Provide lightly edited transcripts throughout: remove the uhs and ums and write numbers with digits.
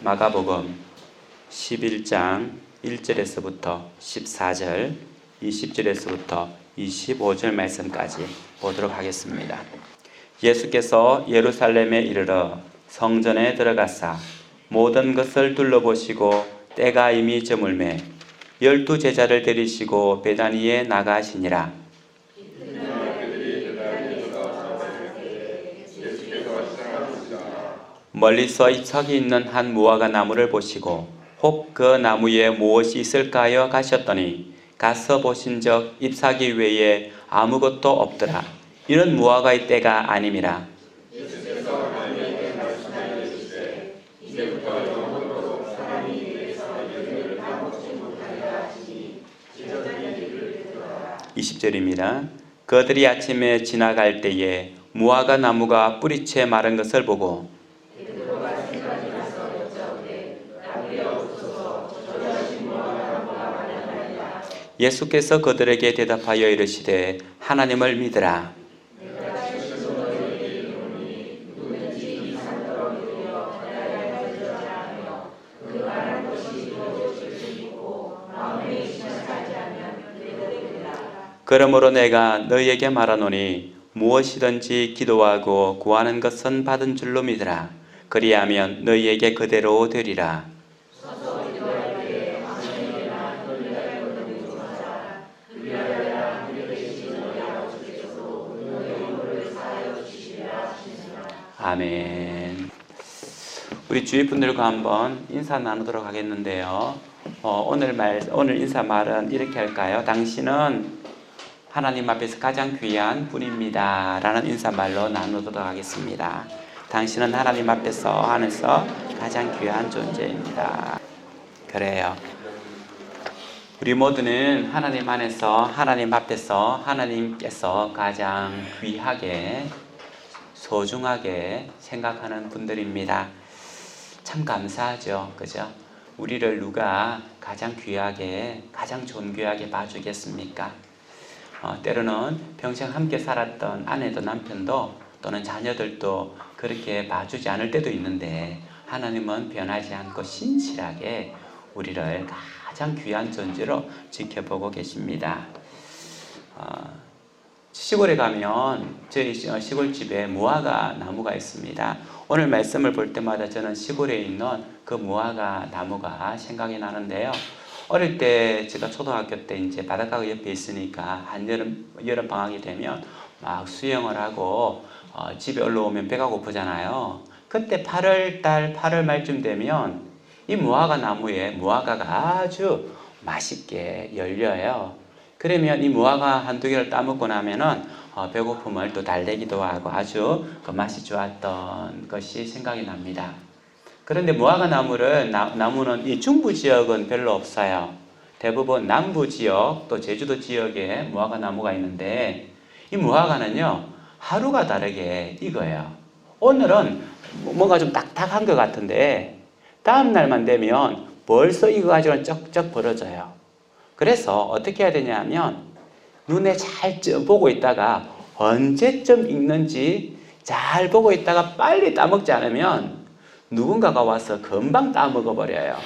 마가복음 11장 1절에서부터 14절, 20절에서부터 25절 말씀까지 보도록 하겠습니다. 예수께서 예루살렘에 이르러 성전에 들어가사 모든 것을 둘러보시고 때가 이미 저물매 12 제자를 데리시고 베다니에 나가시니라. 멀리서 서기 있는 한 무화과 나무를 보시고 혹 그 나무에 무엇이 있을까요? 가셨더니 가서 보신적 잎사귀 외에 아무것도 없더라. 이런 무화과의 때가 아님이라. (20절입니다) 그들이 아침에 지나갈 때에 무화과 나무가 뿌리채 마른 것을 보고 예수께서 그들에게 대답하여 이르시되 하나님을 믿으라. 그러므로 내가 너희에게 말하노니 무엇이든지 기도하고 구하는 것은 받은 줄로 믿으라. 그리하면 너희에게 그대로 되리라. 아멘. 우리 주위 분들과 한번 인사 나누도록 하겠는데요. 오늘 인사 말은 이렇게 할까요? 당신은 하나님 앞에서 가장 귀한 분입니다. 라는 인사말로 나누도록 하겠습니다. 당신은 하나님 앞에서 가장 귀한 존재입니다. 그래요. 우리 모두는 하나님 안에서 하나님 앞에서 하나님께서 가장 귀하게 소중하게 생각하는 분들입니다. 참 감사하죠. 그죠? 우리를 누가 가장 귀하게 가장 존귀하게 봐주겠습니까? 때로는 평생 함께 살았던 아내도 남편도 또는 자녀들도 그렇게 봐주지 않을 때도 있는데 하나님은 변하지 않고 신실하게 우리를 가장 귀한 존재로 지켜보고 계십니다. 시골에 가면 저희 시골집에 무화과 나무가 있습니다. 오늘 말씀을 볼 때마다 저는 시골에 있는 그 무화과 나무가 생각이 나는데요. 어릴 때 제가 초등학교 때 이제 바닷가 옆에 있으니까 여름 방학이 되면 막 수영을 하고 집에 올라오면 배가 고프잖아요. 그때 8월 말쯤 되면 이 무화과 나무에 무화과가 아주 맛있게 열려요. 그러면 이 무화과 한두 개를 따먹고 나면은 배고픔을 또 달래기도 하고 아주 그 맛이 좋았던 것이 생각이 납니다. 그런데 무화과 나무는 이 중부 지역은 별로 없어요. 대부분 남부 지역 또 제주도 지역에 무화과 나무가 있는데 이 무화과는요 하루가 다르게 익어요. 오늘은 뭔가 좀 딱딱한 것 같은데 다음 날만 되면 벌써 익어가지고 쩍쩍 벌어져요. 그래서 어떻게 해야 되냐면 눈에 잘 보고 있다가 언제쯤 익는지 잘 보고 있다가 빨리 따먹지 않으면 누군가가 와서 금방 따먹어버려요.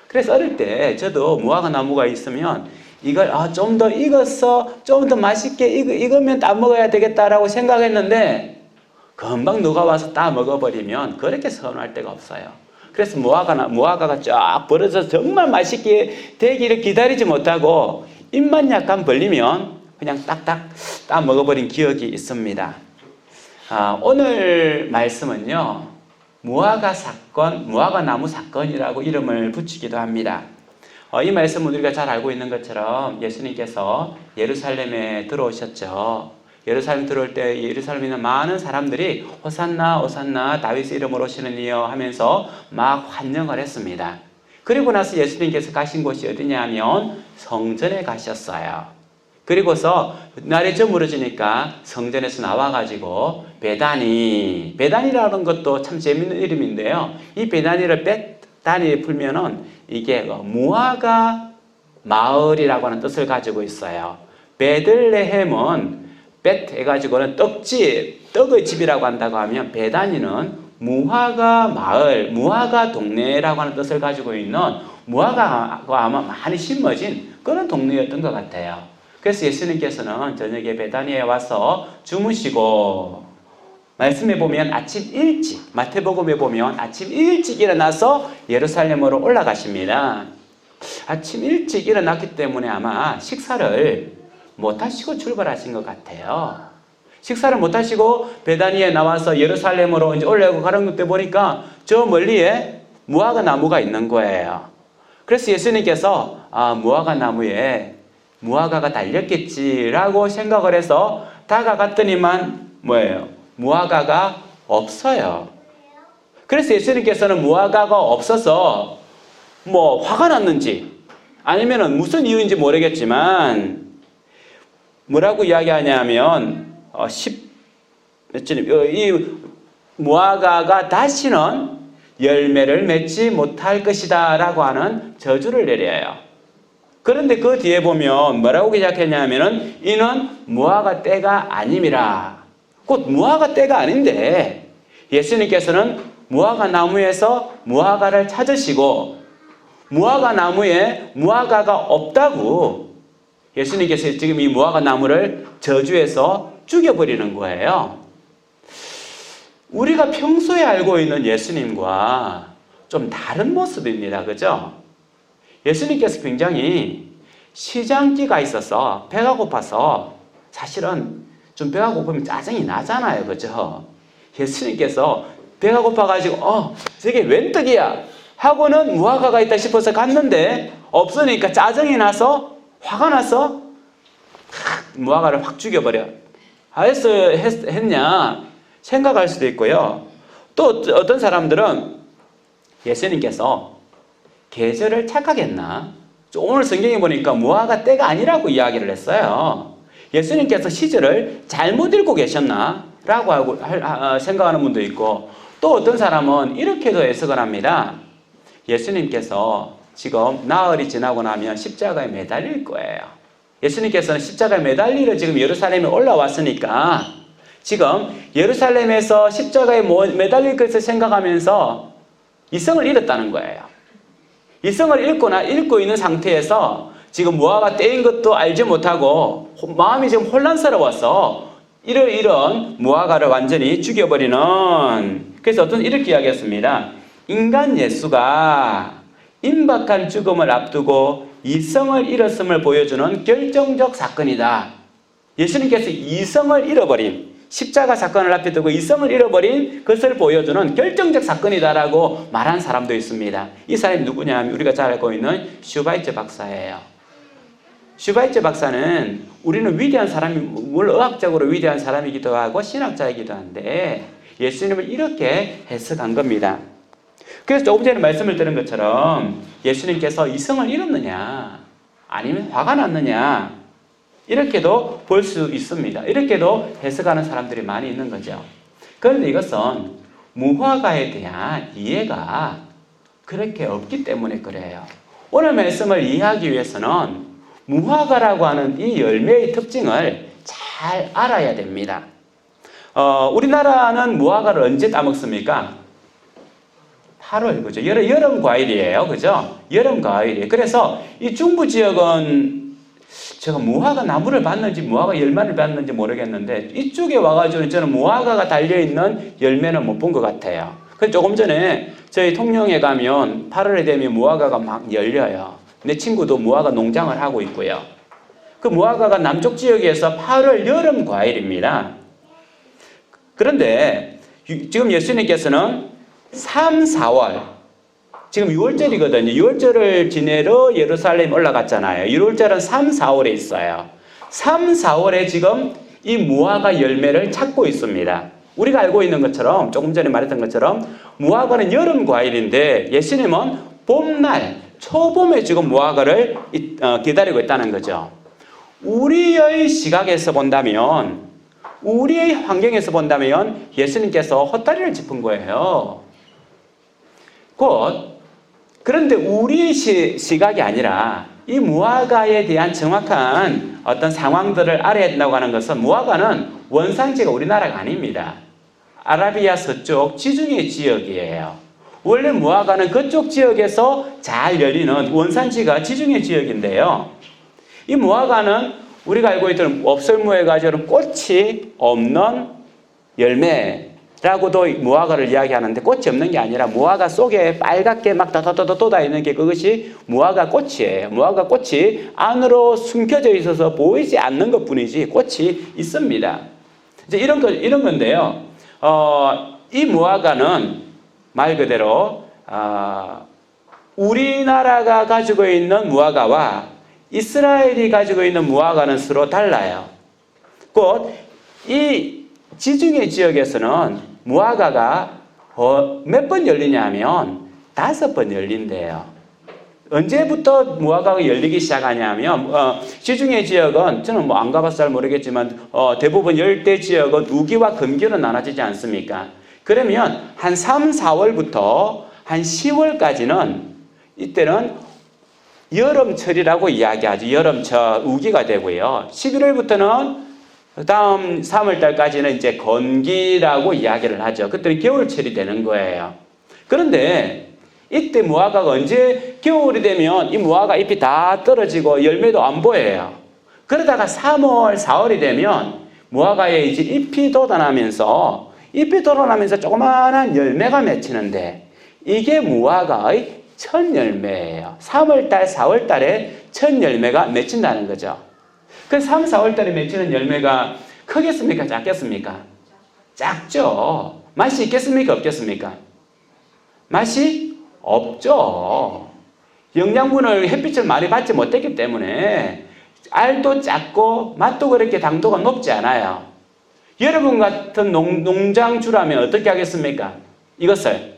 그래서 어릴 때 저도 무화과 나무가 있으면 이걸 좀 더 익었어, 좀 더 맛있게 익으면 따먹어야 되겠다라고 생각했는데 금방 누가 와서 따먹어버리면 그렇게 서운할 데가 없어요. 그래서 무화과가 쫙 벌어져서 정말 맛있게 되기를 기다리지 못하고 입만 약간 벌리면 그냥 딱딱 따먹어버린 기억이 있습니다. 오늘 말씀은요. 무화과 나무 사건이라고 이름을 붙이기도 합니다. 이 말씀은 우리가 잘 알고 있는 것처럼 예수님께서 예루살렘에 들어오셨죠. 예루살렘 들어올 때 예루살렘에 있는 많은 사람들이 호산나 호산나 다윗의 이름으로 오시는 이여 하면서 막 환영을 했습니다. 그리고 나서 예수님께서 가신 곳이 어디냐 하면 성전에 가셨어요. 그리고서 날이 저물어지니까 성전에서 나와가지고 베다니라는 것도 참 재밌는 이름인데요. 이 베다니 풀면은 이게 무화과 마을이라고 하는 뜻을 가지고 있어요. 베들레헴은 벳 해가지고는 떡의 집이라고 한다고 하면 베다니는 무화과 마을, 무화과 동네라고 하는 뜻을 가지고 있는 무화과가 아마 많이 심어진 그런 동네였던 것 같아요. 그래서 예수님께서는 저녁에 베다니에 와서 주무시고, 말씀에 보면 아침 일찍, 마태복음에 보면 아침 일찍 일어나서 예루살렘으로 올라가십니다. 아침 일찍 일어났기 때문에 아마 식사를 못 하시고 출발하신 것 같아요. 식사를 못 하시고 베다니에 나와서 예루살렘으로 이제 올라오고 가는 때 보니까 저 멀리에 무화과 나무가 있는 거예요. 그래서 예수님께서 무화과 나무에 무화과가 달렸겠지라고 생각을 해서 다가갔더니만 뭐예요? 무화과가 없어요. 그래서 예수님께서는 무화과가 없어서 뭐 화가 났는지 아니면은 무슨 이유인지 모르겠지만 뭐라고 이야기하냐면 이 무화과가 다시는 열매를 맺지 못할 것이다 라고 하는 저주를 내려요. 그런데 그 뒤에 보면 뭐라고 기록했냐면은 이는 무화과 때가 아님이라. 곧 무화과 때가 아닌데 예수님께서는 무화과 나무에서 무화과를 찾으시고 무화과 나무에 무화과가 없다고 예수님께서 지금 이 무화과 나무를 저주해서 죽여버리는 거예요. 우리가 평소에 알고 있는 예수님과 좀 다른 모습입니다. 그죠? 예수님께서 굉장히 시장기가 있어서 배가 고파서 사실은 좀 배가 고프면 짜증이 나잖아요. 그죠? 예수님께서 배가 고파가지고 저게 웬 떡이야? 하고는 무화과가 있다 싶어서 갔는데 없으니까 짜증이 나서 화가 나서 무화과를 확 죽여버려. 했냐 생각할 수도 있고요. 또 어떤 사람들은 예수님께서 계절을 착각했나? 오늘 성경에 보니까 무화과 때가 아니라고 이야기를 했어요. 예수님께서 시절을 잘못 읽고 계셨나? 라고 생각하는 분도 있고, 또 어떤 사람은 이렇게도 해석을 합니다. 예수님께서 지금 나흘이 지나고 나면 십자가에 매달릴 거예요. 예수님께서는 십자가에 매달리러 지금 예루살렘에 올라왔으니까 지금 예루살렘에서 십자가에 매달릴 것을 생각하면서 이성을 잃었다는 거예요. 이성을 잃고 있는 상태에서 지금 무화과 때인 것도 알지 못하고 마음이 지금 혼란스러워서 이런 무화과를 완전히 죽여버리는, 그래서 이렇게 이야기했습니다. 인간 예수가 임박한 죽음을 앞두고 이성을 잃었음을 보여주는 결정적 사건이다. 예수님께서 이성을 잃어버린, 십자가 사건을 앞에 두고 이성을 잃어버린 것을 보여주는 결정적 사건이다라고 말한 사람도 있습니다. 이 사람이 누구냐 하면 우리가 잘 알고 있는 슈바이처 박사예요. 슈바이처 박사는 우리는 위대한 사람이, 물론 의학적으로 위대한 사람이기도 하고 신학자이기도 한데 예수님을 이렇게 해석한 겁니다. 그래서 조금 전에 말씀을 드린 것처럼 예수님께서 이성을 잃었느냐 아니면 화가 났느냐 이렇게도 볼 수 있습니다. 이렇게도 해석하는 사람들이 많이 있는 거죠. 그런데 이것은 무화과에 대한 이해가 그렇게 없기 때문에 그래요. 오늘 말씀을 이해하기 위해서는 무화과라고 하는 이 열매의 특징을 잘 알아야 됩니다. 우리나라는 무화과를 언제 따먹습니까? 8월, 그죠? 여름 과일이에요. 그죠? 여름 과일이에요. 그래서 이 중부 지역은 제가 무화과 나무를 봤는지 무화과 열매를 봤는지 모르겠는데 이쪽에 와가지고 저는 무화과가 달려있는 열매는 못 본 것 같아요. 그래서 조금 전에 저희 통영에 가면 8월에 되면 무화과가 막 열려요. 내 친구도 무화과 농장을 하고 있고요. 그 무화과가 남쪽 지역에서 8월 여름 과일입니다. 그런데 지금 예수님께서는 3, 4월 지금 6월절이거든요. 6월절을 지내러 예루살렘 올라갔잖아요. 6월절은 3, 4월에 있어요. 3, 4월에 지금 이 무화과 열매를 찾고 있습니다. 우리가 알고 있는 것처럼 조금 전에 말했던 것처럼 무화과는 여름 과일인데 예수님은 봄날, 초봄에 지금 무화과를 기다리고 있다는 거죠. 우리의 시각에서 본다면, 우리의 환경에서 본다면 예수님께서 헛다리를 짚은 거예요. 그런데 우리의 시각이 아니라 이 무화과에 대한 정확한 어떤 상황들을 알아야 된다고 하는 것은 무화과는 원산지가 우리나라가 아닙니다. 아라비아 서쪽 지중해 지역이에요. 원래 무화과는 그쪽 지역에서 잘 열리는 원산지가 지중해 지역인데요. 이 무화과는 우리가 알고 있던 옵설무에 가지고는 꽃이 없는 열매라고도 무화과를 이야기하는데, 꽃이 없는 게 아니라 무화과 속에 빨갛게 막 더더더더 돋아 있는 게 그것이 무화과 꽃이에요. 무화과 꽃이 안으로 숨겨져 있어서 보이지 않는 것 뿐이지 꽃이 있습니다. 이제 이런 건데요. 이 무화과는 말 그대로 우리나라가 가지고 있는 무화과와 이스라엘이 가지고 있는 무화과는 서로 달라요. 곧 이 지중해 지역에서는 무화과가 몇 번 열리냐면 5번 열린대요. 언제부터 무화과가 열리기 시작하냐면 지중해 지역은 저는 뭐 안 가봐서 잘 모르겠지만 대부분 열대 지역은 우기와 금기로 나눠지지 않습니까? 그러면 한 3, 4월부터 한 10월까지는 이때는 여름철이라고 이야기하죠. 여름철 우기가 되고요. 11월부터는 다음 3월달까지는 이제 건기라고 이야기를 하죠. 그때는 겨울철이 되는 거예요. 그런데 이때 무화과가 언제 겨울이 되면 이 무화과 잎이 다 떨어지고 열매도 안 보여요. 그러다가 3월, 4월이 되면 무화과에 이제 잎이 돋아나면서 조그마한 열매가 맺히는데, 이게 무화과의 첫 열매예요. 3월달, 4월달에 첫 열매가 맺힌다는 거죠. 그 3, 4월달에 맺히는 열매가 크겠습니까? 작겠습니까? 작죠. 맛이 있겠습니까? 없겠습니까? 맛이 없죠. 영양분을 햇빛을 많이 받지 못했기 때문에 알도 작고 맛도 그렇게 당도가 높지 않아요. 여러분 같은 농장주라면 어떻게 하겠습니까? 이것을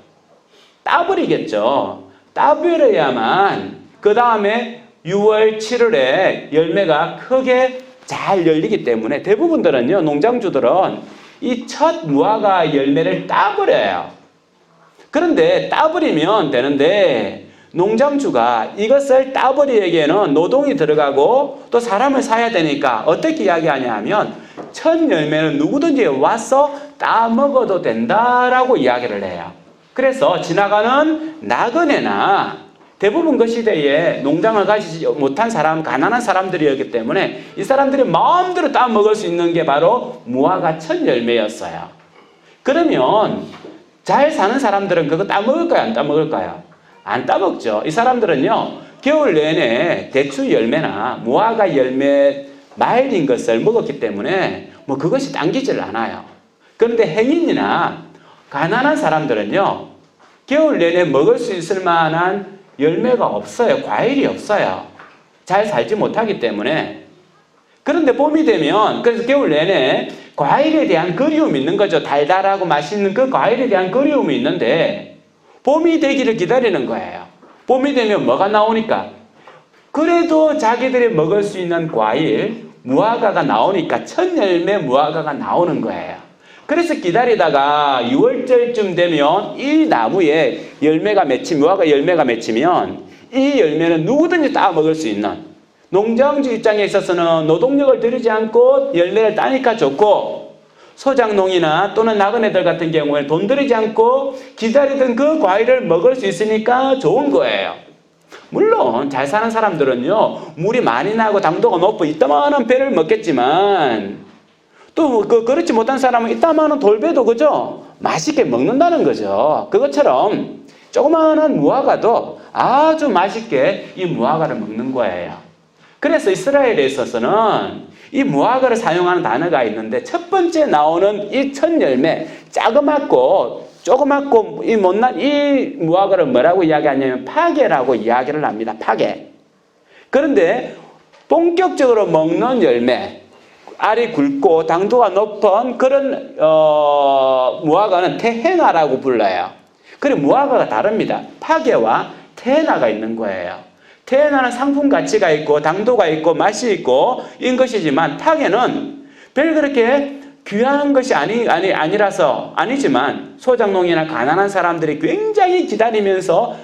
따버리겠죠. 따버려야만 그 다음에 6월, 7월에 열매가 크게 잘 열리기 때문에 대부분들은요, 농장주들은 이 첫 무화과 열매를 따버려요. 그런데 따버리면 되는데 농장주가 이것을 따버리기에는 노동이 들어가고 또 사람을 사야 되니까 어떻게 이야기하냐 하면 첫 열매는 누구든지 와서 따먹어도 된다라고 이야기를 해요. 그래서 지나가는 나그네나 대부분 그 시대에 농장을 가지지 못한 사람, 가난한 사람들이었기 때문에 이 사람들이 마음대로 따먹을 수 있는 게 바로 무화과 첫 열매였어요. 그러면 잘 사는 사람들은 그거 따먹을까요? 안 따먹을까요? 안 따먹죠. 이 사람들은요, 겨울 내내 대추 열매나 무화과 열매 말린 것을 먹었기 때문에 뭐 그것이 당기질 않아요. 그런데 행인이나 가난한 사람들은요, 겨울 내내 먹을 수 있을 만한 열매가 없어요. 과일이 없어요. 잘 살지 못하기 때문에. 그런데 봄이 되면, 그래서 겨울 내내 과일에 대한 그리움이 있는 거죠. 달달하고 맛있는 그 과일에 대한 그리움이 있는데 봄이 되기를 기다리는 거예요. 봄이 되면 뭐가 나오니까? 그래도 자기들이 먹을 수 있는 과일, 무화과가 나오니까 첫 열매 무화과가 나오는 거예요. 그래서 기다리다가 6월절쯤 되면 이 나무에 무화과 열매가 맺히면 이 열매는 누구든지 다 먹을 수 있는, 농장주 입장에 있어서는 노동력을 들이지 않고 열매를 따니까 좋고, 소작농이나 또는 나그네들 같은 경우에 돈 들이지 않고 기다리던 그 과일을 먹을 수 있으니까 좋은 거예요. 물론 잘 사는 사람들은요, 물이 많이 나고 당도가 높고 이따만한 배를 먹겠지만, 또 그렇지 못한 사람은 이따만한 돌배도 그죠? 맛있게 먹는다는 거죠. 그것처럼 조그마한 무화과도 아주 맛있게 이 무화과를 먹는 거예요. 그래서 이스라엘에 있어서는 이 무화과를 사용하는 단어가 있는데, 첫 번째 나오는 이 첫 열매, 조그맣고 이 못난 이 무화과를 뭐라고 이야기하냐면 파게라고 이야기를 합니다. 파게. 그런데 본격적으로 먹는 열매, 알이 굵고 당도가 높은 그런 무화과는 테헤나라고 불러요. 그리고 무화과가 다릅니다. 파게와 테헤나가 있는 거예요. 테헤나는 상품 가치가 있고 당도가 있고 맛이 있고 이런 것이지만, 파게는 별 그렇게 귀한 것이 아니지만 소작농이나 가난한 사람들이 굉장히 기다리면서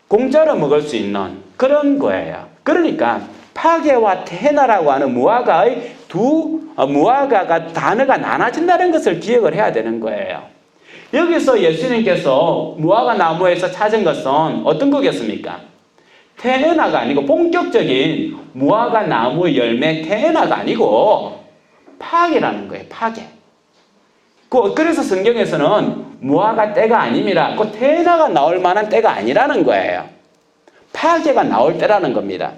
공짜로 먹을 수 있는 그런 거예요. 그러니까 파게와 테헤나라고 하는 무화과가 단어가 나눠진다는 것을 기억을 해야 되는 거예요. 여기서 예수님께서 무화과 나무에서 찾은 것은 어떤 거겠습니까? 테에나가 아니고 본격적인 무화과 나무 열매 테에나가 아니고 파게라는 거예요. 파게. 그래서 성경에서는 무화과 때가 아님이라 그 테에나가 나올 만한 때가 아니라는 거예요. 파게가 나올 때라는 겁니다.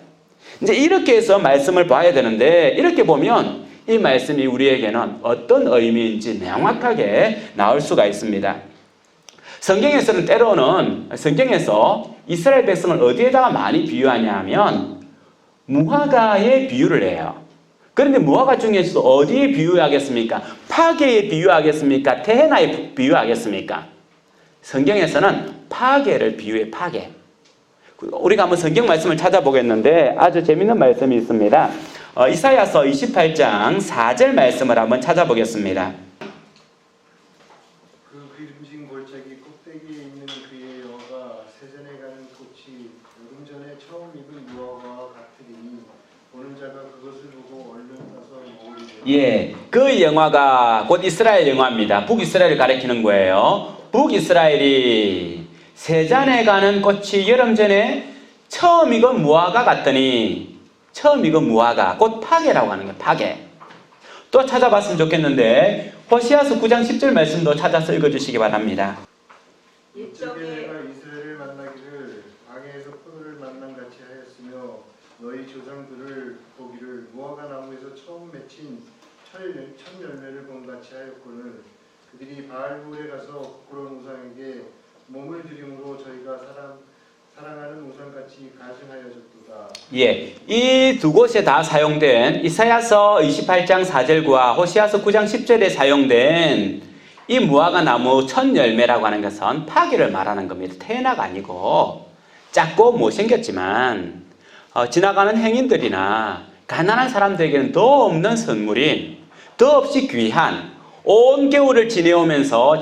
이제 이렇게 해서 말씀을 봐야 되는데 이렇게 보면 이 말씀이 우리에게는 어떤 의미인지 명확하게 나올 수가 있습니다. 성경에서는 때로는 성경에서 이스라엘 백성을 어디에다가 많이 비유하냐 하면 무화과에 비유를 해요. 그런데 무화과 중에서도 어디에 비유하겠습니까? 파게에 비유하겠습니까? 테헤나에 비유하겠습니까? 성경에서는 파게를 비유해. 파게. 우리가 한번 성경 말씀을 찾아보겠는데 아주 재밌는 말씀이 있습니다. 이사야서 28장 4절 말씀을 한번 찾아보겠습니다. 그 기름진 골짜기 꼭대기에 있는 그의 영화가 세전에 가는 꽃이 여름 전에 처음 익은 무화과와 같으니 보는 자가 그것을 보고 얼른 따서 먹으리라. 예, 그 영화가 곧 이스라엘 영화입니다. 북이스라엘을 가리키는 거예요. 북이스라엘이 세잔에 가는 꽃이 여름 전에 처음 익은 무화과 같더니 처음 익은 무화과 곧 파게라고 하는 거예요. 파게. 또 찾아봤으면 좋겠는데 호시아서 9장 10절 말씀도 찾아서 읽어주시기 바랍니다. 옛적에 내가 이스라엘을 만나기를 광야에서 포도를 만남 같이 하였으며 너희 조상들을 보기를 무화과 나무에서 처음 맺힌 첫 열매를 본 같이 하였거늘 그들이 바알볼에 가서 부끄러운 우상에게 몸을 드림으로 저희가 사랑하는 우상같이 가증하여졌도다. 예, 이 두 곳에 다 사용된 이사야서 28장 4절과 호시아서 9장 10절에 사용된 이 무화과 나무 첫 열매라고 하는 것은 파기를 말하는 겁니다. 테에나가 아니고 작고 못생겼지만 지나가는 행인들이나 가난한 사람들에게는 더 없는 선물인 더 없이 귀한 온 겨울을 지내오면서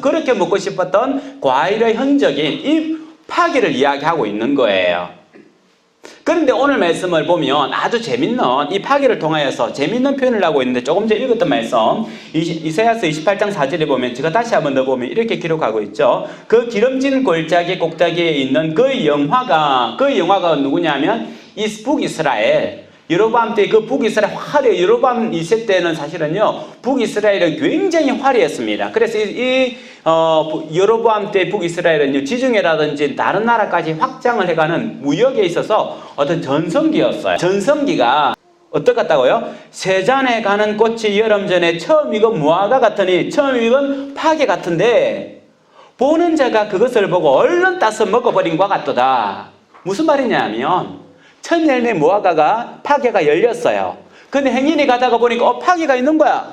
그렇게 먹고 싶었던 과일의 흔적인 이 파기를 이야기하고 있는 거예요. 그런데 오늘 말씀을 보면 아주 재밌는 이 파기를 통하여서 재밌는 표현을 하고 있는데 조금 전에 읽었던 말씀 이사야서 28장 4절에 보면 제가 다시 한번 넣어보면 이렇게 기록하고 있죠. 그 기름진 골짜기 꼭대기에 있는 그 영화가 누구냐면 북이스라엘 여로보암 때 그 북이스라엘 화려 여로보암 2세 때는 사실은요 북이스라엘은 굉장히 화려했습니다. 그래서 여로보암 때 북이스라엘은요 지중해라든지 다른 나라까지 확장을 해가는 무역에 있어서 어떤 전성기였어요. 전성기가 어떻겠다고요? 세잔에 가는 꽃이 여름 전에 처음 익은 무화과 같으니 처음 익은 파게 같은데 보는 자가 그것을 보고 얼른 따서 먹어버린 것 같도다. 무슨 말이냐면 첫 열매 무화과가 파게가 열렸어요. 근데 행인이 가다가 보니까 파게가 있는 거야.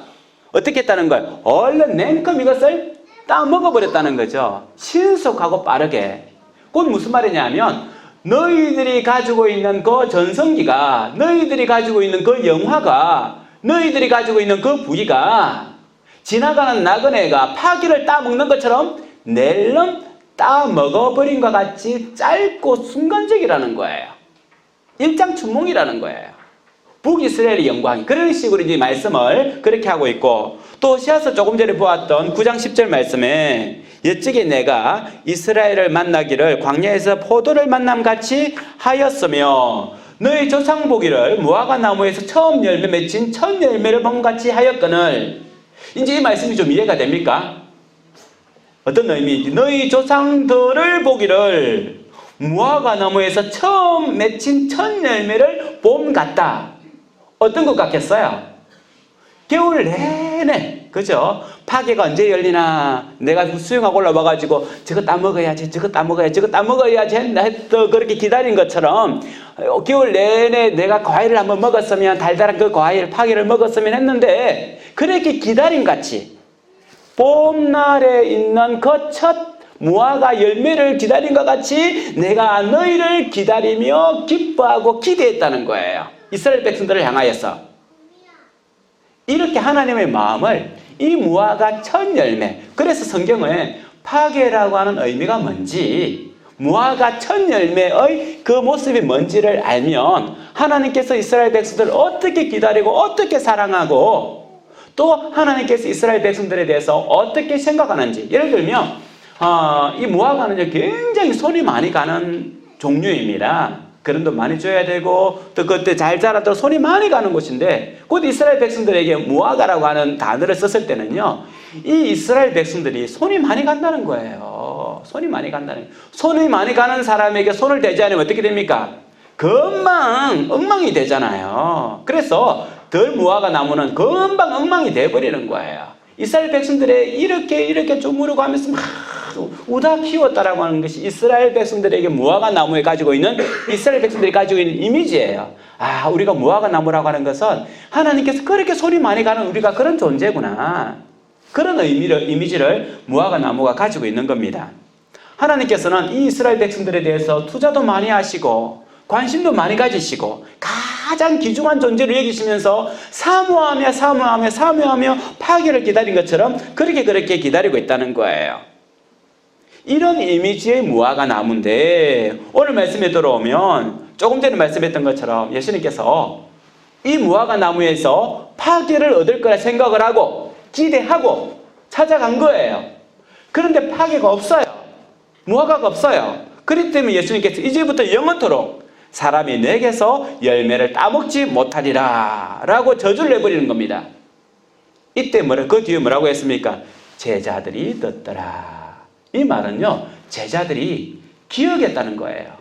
어떻게 했다는 거예요? 얼른 냉큼 이것을 따 먹어버렸다는 거죠. 신속하고 빠르게. 그건 무슨 말이냐면 너희들이 가지고 있는 그 전성기가 너희들이 가지고 있는 그 영화가 너희들이 가지고 있는 그 부위가 지나가는 나그네가 파기를 따 먹는 것처럼 낼름 따 먹어버린 것 같이 짧고 순간적이라는 거예요. 일장춘몽이라는 거예요. 북이스라엘의 영광이 그런 식으로 이제 말씀을 그렇게 하고 있고 또 호시아서 조금 전에 보았던 9장 10절 말씀에 옛적에 내가 이스라엘을 만나기를 광야에서 포도를 만남같이 하였으며 너희 조상 보기를 무화과 나무에서 처음 열매 맺힌 첫 열매를 본같이 하였거늘. 이제 이 말씀이 좀 이해가 됩니까? 어떤 의미인지 너희 조상들을 보기를 무화과 나무에서 처음 맺힌 첫 열매를 봄 같다. 어떤 것 같겠어요? 겨울 내내, 그죠? 파게가 언제 열리나 내가 수영하고 올라와가지고 저거 따먹어야지 했다 그렇게 기다린 것처럼 겨울 내내 내가 과일을 한번 먹었으면 달달한 그 과일 파게를 먹었으면 했는데 그렇게 기다린 같이 봄날에 있는 그 첫 무화과 열매를 기다린 것 같이 내가 너희를 기다리며 기뻐하고 기대했다는 거예요. 이스라엘 백성들을 향하여서. 이렇게 하나님의 마음을 이 무화과 첫 열매, 그래서 성경에 파게라고 하는 의미가 뭔지 무화과 첫 열매의 그 모습이 뭔지를 알면 하나님께서 이스라엘 백성들을 어떻게 기다리고 어떻게 사랑하고 또 하나님께서 이스라엘 백성들에 대해서 어떻게 생각하는지. 예를 들면 이 무화과는요 굉장히 손이 많이 가는 종류입니다. 그런 돈 많이 줘야 되고 또 그때 잘 자라도록 손이 많이 가는 곳인데, 곧 이스라엘 백성들에게 무화과라고 하는 단어를 썼을 때는요 이 이스라엘 백성들이 손이 많이 간다는 거예요. 손이 많이 간다는 거예요. 손이 많이 가는 사람에게 손을 대지 않으면 어떻게 됩니까? 금방 엉망이 되잖아요. 그래서 덜 무화과 나무는 금방 엉망이 돼버리는 거예요. 이스라엘 백성들의 이렇게 주무르고 하면서 막 우다 키웠다라고 하는 것이 이스라엘 백성들에게 무화과 나무에 가지고 있는, 이스라엘 백성들이 가지고 있는 이미지예요. 아, 우리가 무화과 나무라고 하는 것은 하나님께서 그렇게 손이 많이 가는 우리가 그런 존재구나, 그런 이미지를 무화과 나무가 가지고 있는 겁니다. 하나님께서는 이 이스라엘 백성들에 대해서 투자도 많이 하시고 관심도 많이 가지시고 가장 귀중한 존재로 여기시면서 사모하며 파괴를 기다린 것처럼 그렇게 기다리고 있다는 거예요. 이런 이미지의 무화과 나무인데, 오늘 말씀에 들어오면 조금 전에 말씀했던 것처럼 예수님께서 이 무화과 나무에서 파괴를 얻을 거라 생각을 하고 기대하고 찾아간 거예요. 그런데 파괴가 없어요. 무화과가 없어요. 그렇기 때문에 예수님께서 이제부터 영원토록 사람이 내게서 열매를 따먹지 못하리라 라고 저주를 내버리는 겁니다. 이때 그 뒤에 뭐라고 했습니까? 제자들이 듣더라. 이 말은요 제자들이 기억했다는 거예요.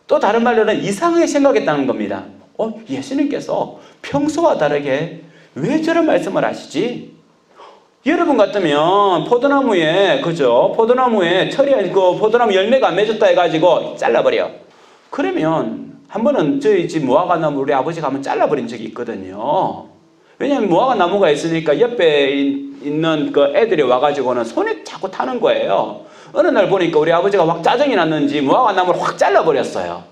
또 다른 말로는 이상하게 생각했다는 겁니다. 예수님께서 평소와 다르게 왜 저런 말씀을 하시지? 여러분 같으면 포도나무에 포도나무 열매가 안 맺었다 해가지고 잘라버려. 그러면 한 번은 저희 집 무화과 나무 우리 아버지가 한번 잘라버린 적이 있거든요. 왜냐하면 무화과 나무가 있으니까 옆에 있는 그 애들이 와가지고는 손에 자꾸 타는 거예요. 어느 날 보니까 우리 아버지가 확 짜증이 났는지 무화과 나무를 확 잘라버렸어요.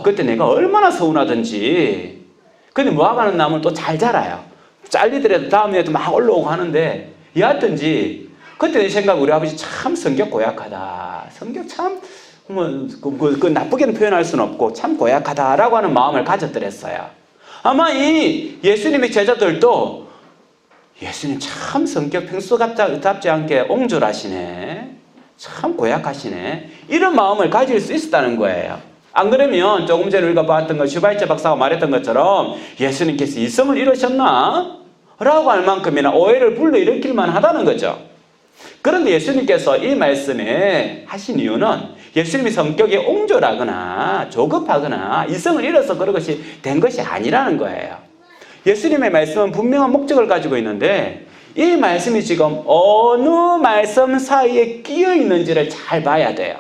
그때 내가 얼마나 서운하던지. 근데 무화과 나무는 또 잘 자라요. 잘리더라도 다음에도 막 올라오고 하는데, 여하튼지 그때 내 생각, 우리 아버지 참 성격 고약하다. 성격 참 그 나쁘게는 표현할 수는 없고 참 고약하다라고 하는 마음을 가졌더랬어요. 아마 이 예수님의 제자들도 예수님 참 성격 평소답지 않게 옹졸하시네, 참 고약하시네, 이런 마음을 가질 수 있었다는 거예요. 안 그러면 조금 전에 우리가 봤던 것, 슈바이처 박사가 말했던 것처럼 예수님께서 이성을 잃으셨나? 라고 할 만큼이나 오해를 불러일으킬만 하다는 거죠. 그런데 예수님께서 이 말씀에 하신 이유는 예수님의 성격이 옹졸하거나 조급하거나 이성을 잃어서 그런 것이 된 것이 아니라는 거예요. 예수님의 말씀은 분명한 목적을 가지고 있는데, 이 말씀이 지금 어느 말씀 사이에 끼어 있는지를 잘 봐야 돼요.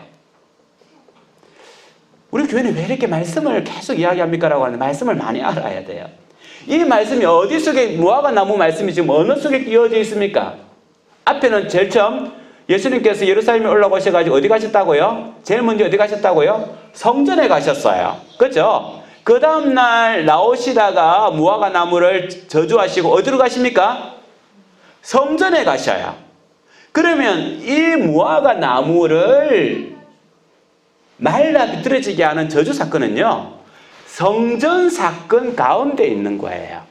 우리 교회는 왜 이렇게 말씀을 계속 이야기합니까? 라고 하는데 말씀을 많이 알아야 돼요. 이 말씀이 어디 속에, 무화과 나무 말씀이 지금 어느 속에 끼어져 있습니까? 앞에는 제일 처음 예수님께서 예루살렘에 올라오셔가지고 어디 가셨다고요? 제일 먼저 어디 가셨다고요? 성전에 가셨어요. 그렇죠? 그 다음날 나오시다가 무화과 나무를 저주하시고 어디로 가십니까? 성전에 가셔요. 그러면 이 무화과 나무를 말라 비틀어지게 하는 저주 사건은요, 성전 사건 가운데 있는 거예요.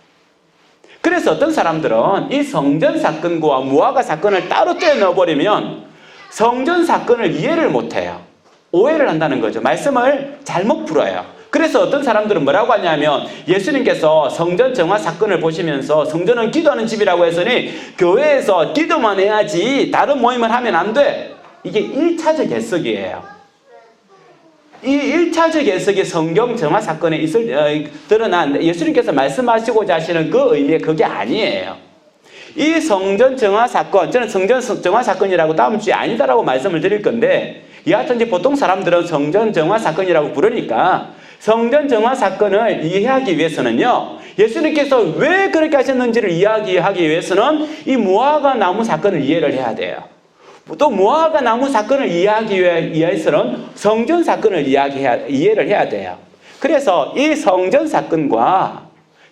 그래서 어떤 사람들은 이 성전 사건과 무화과 사건을 따로 떼어넣어버리면 성전 사건을 이해를 못해요. 오해를 한다는 거죠. 말씀을 잘못 풀어요. 그래서 어떤 사람들은 뭐라고 하냐면, 예수님께서 성전 정화 사건을 보시면서 성전은 기도하는 집이라고 했으니 교회에서 기도만 해야지 다른 모임을 하면 안 돼. 이게 1차적 해석이에요. 이 1차적 해석이 성경 정화 사건에 드러난 예수님께서 말씀하시고자 하시는 그 의미의 그게 아니에요. 이 성전 정화 사건, 저는 성전 정화 사건이라고 다음 주에 아니다라고 말씀을 드릴 건데, 여하튼 보통 사람들은 성전 정화 사건이라고 부르니까 성전 정화 사건을 이해하기 위해서는요, 예수님께서 왜 그렇게 하셨는지를 이야기하기 위해서는 이 무화과 나무 사건을 이해를 해야 돼요. 또 무화과 나무 사건을 이해하기 위해서는 성전 사건을 이해를 해야 돼요. 그래서 이 성전 사건과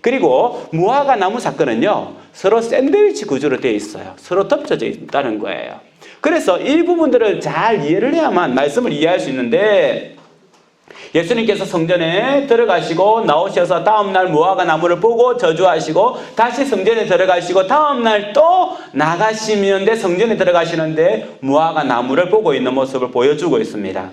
그리고 무화과 나무 사건은요, 서로 샌드위치 구조로 되어 있어요. 서로 덮쳐져 있다는 거예요. 그래서 이 부분들을 잘 이해를 해야만 말씀을 이해할 수 있는데, 예수님께서 성전에 들어가시고 나오셔서 다음날 무화과 나무를 보고 저주하시고 다시 성전에 들어가시고 다음날 또 나가시는데 성전에 들어가시는데 무화과 나무를 보고 있는 모습을 보여주고 있습니다.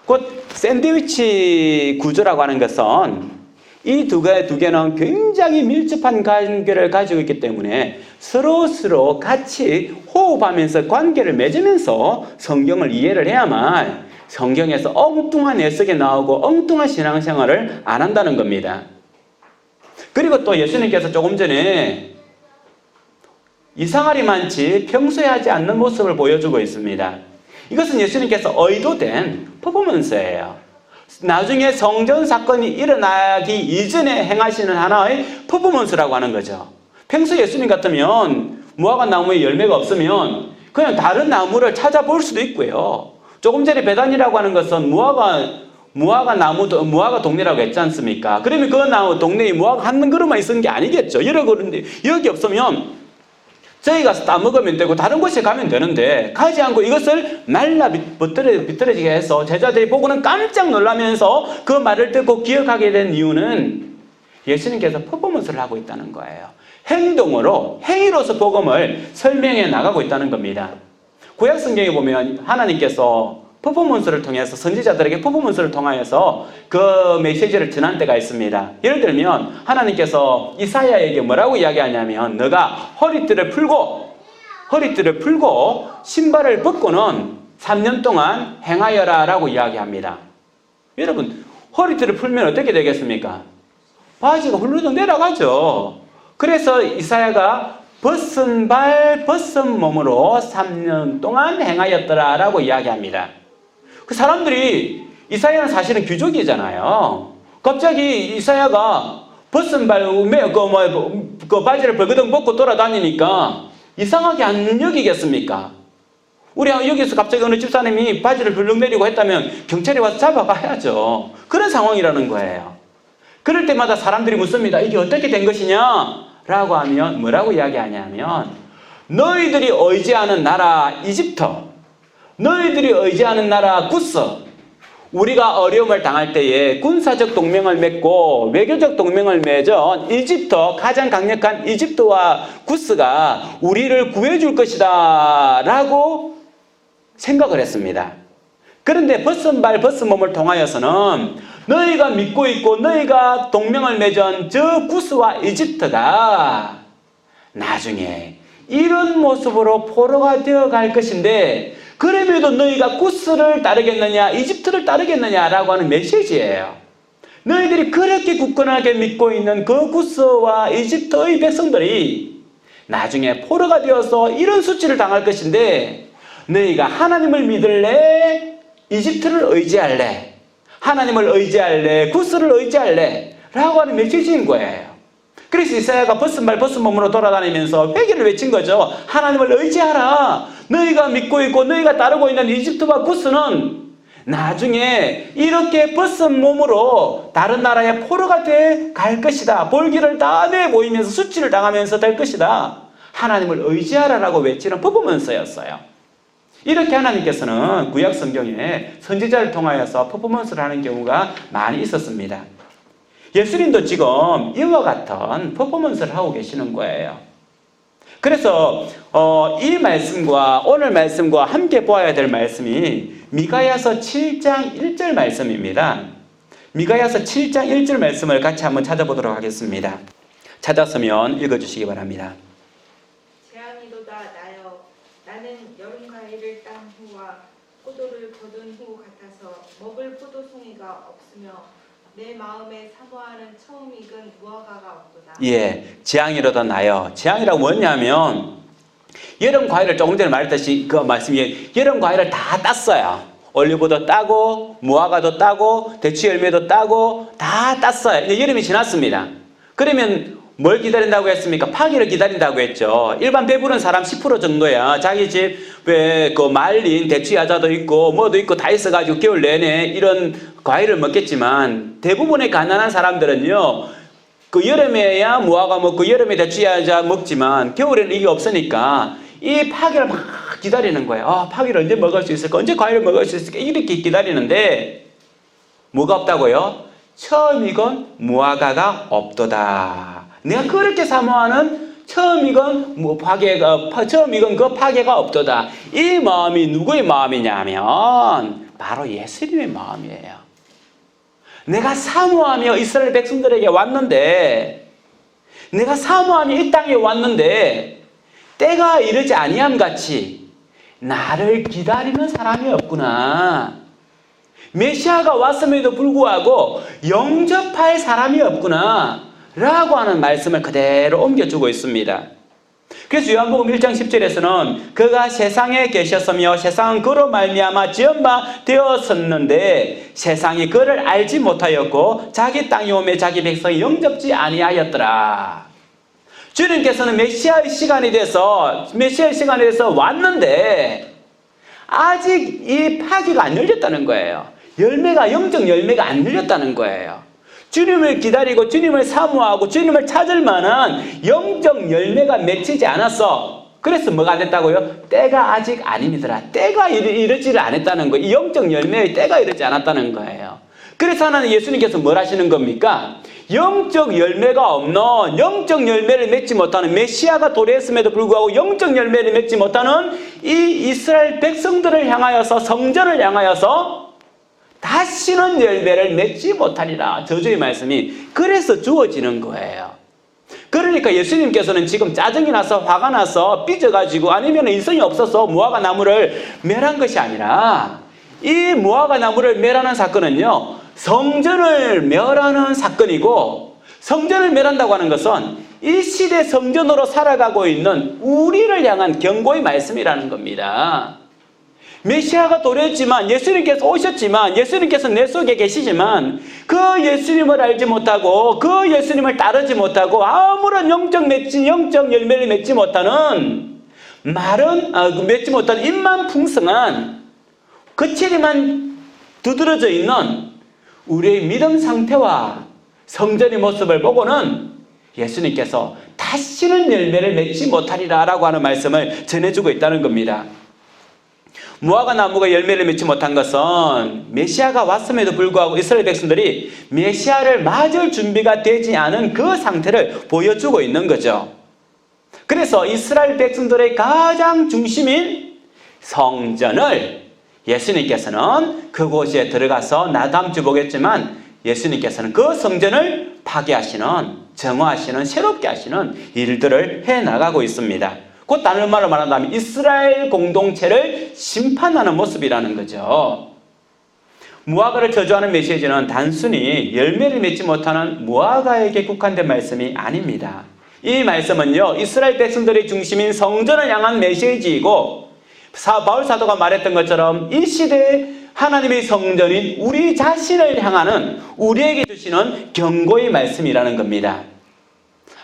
곧 샌드위치 구조라고 하는 것은 이 두 개는 굉장히 밀접한 관계를 가지고 있기 때문에 서로 같이 호흡하면서 관계를 맺으면서 성경을 이해를 해야만 성경에서 엉뚱한 해석이 나오고 엉뚱한 신앙생활을 안 한다는 겁니다. 그리고 또 예수님께서 조금 전에 이상하리 많지 평소에 하지 않는 모습을 보여주고 있습니다. 이것은 예수님께서 의도된 퍼포먼스예요. 나중에 성전 사건이 일어나기 이전에 행하시는 하나의 퍼포먼스라고 하는 거죠. 평소 예수님 같으면 무화과 나무에 열매가 없으면 그냥 다른 나무를 찾아볼 수도 있고요. 조금 전에 베단이라고 하는 것은 무화과 동네라고 했지 않습니까? 그러면 그 동네에 무화과 한 그루만 있는 게 아니겠죠. 여러 그루인데 여기 없으면 저희 가서 따먹으면 되고 다른 곳에 가면 되는데 가지 않고 이것을 말라 비틀어지게 해서 제자들이 보고는 깜짝 놀라면서 그 말을 듣고 기억하게 된 이유는 예수님께서 퍼포먼스를 하고 있다는 거예요. 행위로서 복음을 설명해 나가고 있다는 겁니다. 구약 성경에 보면 하나님께서 퍼포먼스를 통해서 선지자들에게 퍼포먼스를 통하여서 그 메시지를 전한 때가 있습니다. 예를 들면 하나님께서 이사야에게 뭐라고 이야기하냐면 너가 허리띠를 풀고 신발을 벗고는 3년 동안 행하여라 라고 이야기합니다. 여러분 허리띠를 풀면 어떻게 되겠습니까? 바지가 훌루덩 내려가죠. 그래서 이사야가 벗은 발 벗은 몸으로 3년 동안 행하였더라 라고 이야기합니다. 그 사람들이 이사야는 사실은 귀족이잖아요. 갑자기 이사야가 벗은 그 바지를 벌거덩 벗고 돌아다니니까 이상하게 안 여기겠습니까? 우리 여기서 갑자기 어느 집사님이 바지를 벌렁 내리고 했다면 경찰이 와서 잡아가야죠. 그런 상황이라는 거예요. 그럴 때마다 사람들이 묻습니다. 이게 어떻게 된 것이냐? 라고 하면 뭐라고 이야기하냐면 너희들이 의지하는 나라 이집트, 너희들이 의지하는 나라 구스, 우리가 어려움을 당할 때에 군사적 동맹을 맺고 외교적 동맹을 맺은 이집트, 가장 강력한 이집트와 구스가 우리를 구해줄 것이다 라고 생각을 했습니다. 그런데 벗은 발 벗은 몸을 통하여서는 너희가 믿고 있고 너희가 동맹을 맺은 저 구스와 이집트가 나중에 이런 모습으로 포로가 되어갈 것인데 그럼에도 너희가 구스를 따르겠느냐 이집트를 따르겠느냐라고 하는 메시지예요. 너희들이 그렇게 굳건하게 믿고 있는 그 구스와 이집트의 백성들이 나중에 포로가 되어서 이런 수치를 당할 것인데 너희가 하나님을 믿을래? 이집트를 의지할래? 하나님을 의지할래? 구스를 의지할래? 라고 하는 메시지인 거예요. 그래서 이사야가 벗은 발 벗은 몸으로 돌아다니면서 회개를 외친 거죠. 하나님을 의지하라. 너희가 믿고 있고 너희가 따르고 있는 이집트와 구스는 나중에 이렇게 벗은 몸으로 다른 나라의 포로가 돼 갈 것이다. 볼기를 다 내보이면서 수치를 당하면서 될 것이다. 하나님을 의지하라라고 외치는 퍼포먼스였어요. 이렇게 하나님께서는 구약 성경에 선지자를 통하여서 퍼포먼스를 하는 경우가 많이 있었습니다. 예수님도 지금 이와 같은 퍼포먼스를 하고 계시는 거예요. 그래서 이 말씀과 오늘 말씀과 함께 보아야 될 말씀이 미가야서 7장 1절 말씀입니다. 미가야서 7장 1절 말씀을 같이 한번 찾아보도록 하겠습니다. 찾았으면 읽어주시기 바랍니다. 재앙이로다 나여 나는 여름 과일을 딴 후와 포도를 거둔 후 같아서 먹을 포도송이가 없으며 내 마음에 사모하는 처음 익은 무화과가 없도다. 예, 재앙이로다 나여. 재앙이라고 뭐냐면 여름 과일을 조금 전에 말했듯이 그 말씀이 여름 과일을 다 땄어요. 올리브도 따고 무화과도 따고 대추 열매도 따고 다 땄어요. 이제 여름이 지났습니다. 그러면 뭘 기다린다고 했습니까? 파기를 기다린다고 했죠. 일반 배부른 사람 10% 정도야. 자기 집에 그 말린 대추 야자도 있고 뭐도 있고 다 있어가지고 겨울 내내 이런 과일을 먹겠지만 대부분의 가난한 사람들은요, 그 여름에야 무화과 먹고 여름에 대추 야자 먹지만 겨울에는 이게 없으니까 이 파기를 막 기다리는 거예요. 파기를 언제 먹을 수 있을까? 언제 과일을 먹을 수 있을까? 이렇게 기다리는데 뭐가 없다고요? 처음 익은 무화과가 없도다. 내가 그렇게 사모하는 처음 익은 그 파괴가 없도다. 이 마음이 누구의 마음이냐면 바로 예수님의 마음이에요. 내가 사모하며 이스라엘 백성들에게 왔는데, 내가 사모하며 이 땅에 왔는데 때가 이르지 아니함 같이 나를 기다리는 사람이 없구나. 메시아가 왔음에도 불구하고 영접할 사람이 없구나 라고 하는 말씀을 그대로 옮겨주고 있습니다. 그래서 요한복음 1장 10절에서는 그가 세상에 계셨으며 세상은 그로 말미암아 지은 바 되었었는데 세상이 그를 알지 못하였고 자기 땅에 오매 자기 백성이 영접지 아니하였더라. 주님께서는 메시아의 시간이 돼서 왔는데 아직 이 파기가 안 열렸다는 거예요. 영적 열매가 안 열렸다는 거예요. 주님을 기다리고 주님을 사모하고 주님을 찾을 만한 영적 열매가 맺히지 않았어. 그래서 뭐가 안 됐다고요? 때가 아직 아닙니다. 때가 이르지를 않았다는 거예요. 영적 열매의 때가 이르지 않았다는 거예요. 그래서 하나님 예수님께서 뭘 하시는 겁니까? 영적 열매가 없는, 영적 열매를 맺지 못하는, 메시아가 도래했음에도 불구하고 영적 열매를 맺지 못하는 이 이스라엘 백성들을 향하여서, 성전을 향하여서 다시는 열매를 맺지 못하리라. 저주의 말씀이 그래서 주어지는 거예요. 그러니까 예수님께서는 지금 짜증이 나서 화가 나서 삐져가지고 아니면 인성이 없어서 무화과 나무를 멸한 것이 아니라 이 무화과 나무를 멸하는 사건은요, 성전을 멸하는 사건이고, 성전을 멸한다고 하는 것은 이 시대 성전으로 살아가고 있는 우리를 향한 경고의 말씀이라는 겁니다. 메시아가 도래했지만, 예수님께서 오셨지만, 예수님께서 내 속에 계시지만 그 예수님을 알지 못하고 그 예수님을 따르지 못하고 아무런 영적 열매를 맺지 못하는 맺지 못하는 입만 풍성한 겉체리만 두드러져 있는 우리의 믿음 상태와 성전의 모습을 보고는 예수님께서 다시는 열매를 맺지 못하리라 라고 하는 말씀을 전해주고 있다는 겁니다. 무화과 나무가 열매를 맺지 못한 것은 메시아가 왔음에도 불구하고 이스라엘 백성들이 메시아를 맞을 준비가 되지 않은 그 상태를 보여주고 있는 거죠. 그래서 이스라엘 백성들의 가장 중심인 성전을 예수님께서는 그곳에 들어가서 나 다음 주 보겠지만 예수님께서는 그 성전을 파괴하시는, 정화하시는, 새롭게 하시는 일들을 해나가고 있습니다. 곧 다른 말로 말한다면 이스라엘 공동체를 심판하는 모습이라는 거죠. 무화과를 저주하는 메시지는 단순히 열매를 맺지 못하는 무화과에게 국한된 말씀이 아닙니다. 이 말씀은요, 이스라엘 백성들의 중심인 성전을 향한 메시지이고, 바울 사도가 말했던 것처럼 이 시대에 하나님의 성전인 우리 자신을 향하는, 우리에게 주시는 경고의 말씀이라는 겁니다.